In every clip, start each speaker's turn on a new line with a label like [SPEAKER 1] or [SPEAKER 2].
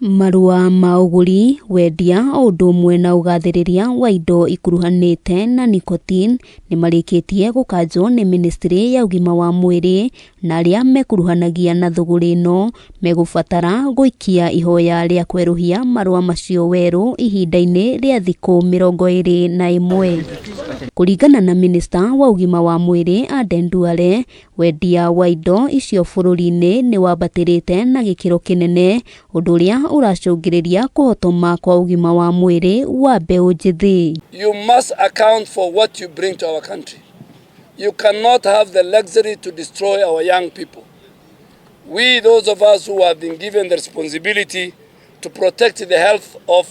[SPEAKER 1] Marua ma uguri, wendia o ũndũ ũmwe na ũgathĩrĩria wa indo ikuruhanĩte na NICOTINE nĩ marĩkĩtie gũkanjwo nĩ Ministry ya Ũgima wa Mwĩrĩ na arĩa mekuruhanagia na thũgũrĩ ĩno megũbatara gũikia ihoya rĩa kwerũhia marũa macio werũ ihinda-inĩ rĩa thikũ 21. Kũringana na Minister wa Ũgima wa Mwĩrĩ Duale, wendia wa indo icio bũrũri-inĩ nĩ wambatĩrĩte na gĩkĩro kĩnene, ũndũ ũrĩa ũracũngĩrĩria kũhotoma kwa ũgima wa mwĩrĩ wa mbeũ njĩthĩ.
[SPEAKER 2] You must account for what you bring to our country. You cannot have the luxury to destroy our young people. We, those of us who have been given the responsibility to protect the health of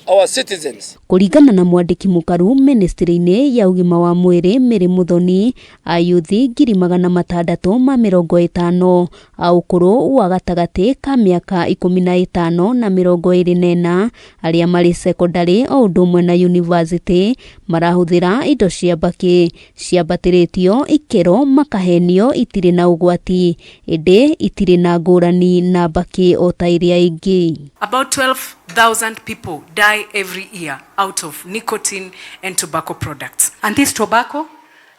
[SPEAKER 2] our citizens.
[SPEAKER 1] Kũringana na mwandĩki mũkaru Ministry-inĩ ya Ũgima wa Mwĩrĩ Mĩrĩ Mũthoni, ayuthi 650 a ũkũrũ wa gatagatĩ ka mĩaka 15 na 24 arĩa marĩ secondary o ũndũ ũmwe na university marahũthĩra indo cia mbakĩ ciambatĩrĩtio ikĩro makahenio itirĩ na ũgwati, ĩndĩ itirĩ na ngũrani na mbakĩ o ta iria ingĩ.
[SPEAKER 3] About 12,000 people die every year out of nicotine and tobacco products. And this tobacco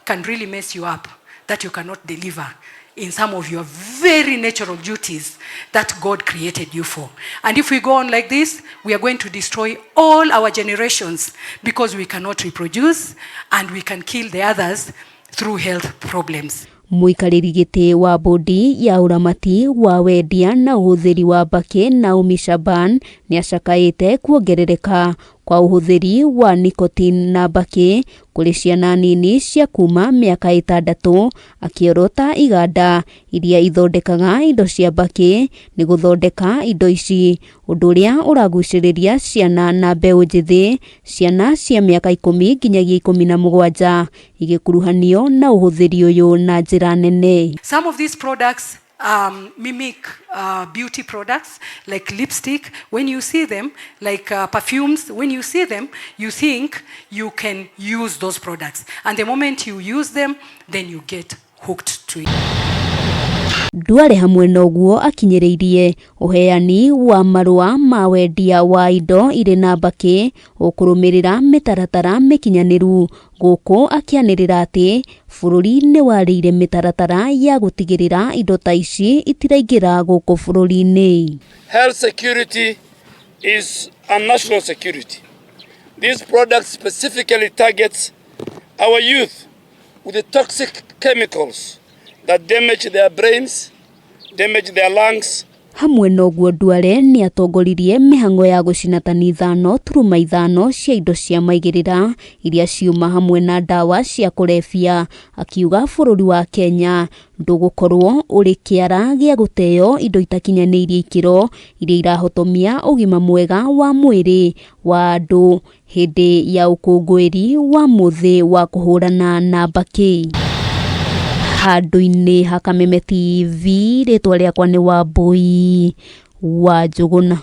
[SPEAKER 3] can really mess you up, that you cannot deliver in some of your very natural duties that God created you for. And if we go on like this, we are going to destroy all our generations because we cannot reproduce and we can kill the others through health problems.
[SPEAKER 1] Mũikarĩri gĩtĩ wa bodi ya ũramati wa wendia na ũhũthĩri wa mbakĩ Naomi Shaban nĩ acakaĩte kuongerereka kwa ũhũthĩri wa NICOTINE na mbakĩ kũrĩ ciana nini cia kuma mĩaka 6, akĩorota iganda iria ithondekaga indo cia mbakĩ nĩ gũthondeka indo ici, ũndũ ũrĩa ũragucĩrĩria ciana na mbeũ njĩthĩ, ciana cia mĩaka 10 nginyagia 17 igĩkuruhanio na ũhũthĩri ũyũ na njĩra nene.
[SPEAKER 3] Some of these products mimic beauty products like lipstick. When you see them, like perfumes, when you see them, you think you can use those products. And the moment you use them, then you get hooked to it.
[SPEAKER 1] Duale hamwe na UGUO akinyĩrĩirie ũheani wa marũa ma wendia wa indo irĩ na mbakĩ ũkũrũmĩrĩra mĩtaratara mĩkinyanĩru, gũkũ akĩanĩrĩra atĩ bũrũri nĩ warĩire mĩtaratara ya gũtigĩrĩra indo ta ici itiraingĩra gũkũ bũrũri-inĩ.
[SPEAKER 2] Health security is a national security. This product specifically targets our youth with the toxic chemicals that damage their brains, damage their lungs.
[SPEAKER 1] Hamwe na ũguo Duale nĩ atongoririe mĩhang'o ya gũcina tani 5.5 cia indo cia maigĩrĩra iria ciuma hamwe na ndawa cia kũrebia, akiuga bũrũri wa Kenya ndũgũkorwo ũrĩ kĩara gĩa gũteo indo itakinyanĩirie ikĩro iria irahotomia ũgima mwega wa mwĩrĩ wa andũ hĩndĩ ya ũkũngũĩri wa mũthĩ wa kũhũrana na mbakĩ. Handũ-inĩ ha Kameme TV, rĩtwa rĩakwa nĩ Wambui wa Njũgũna.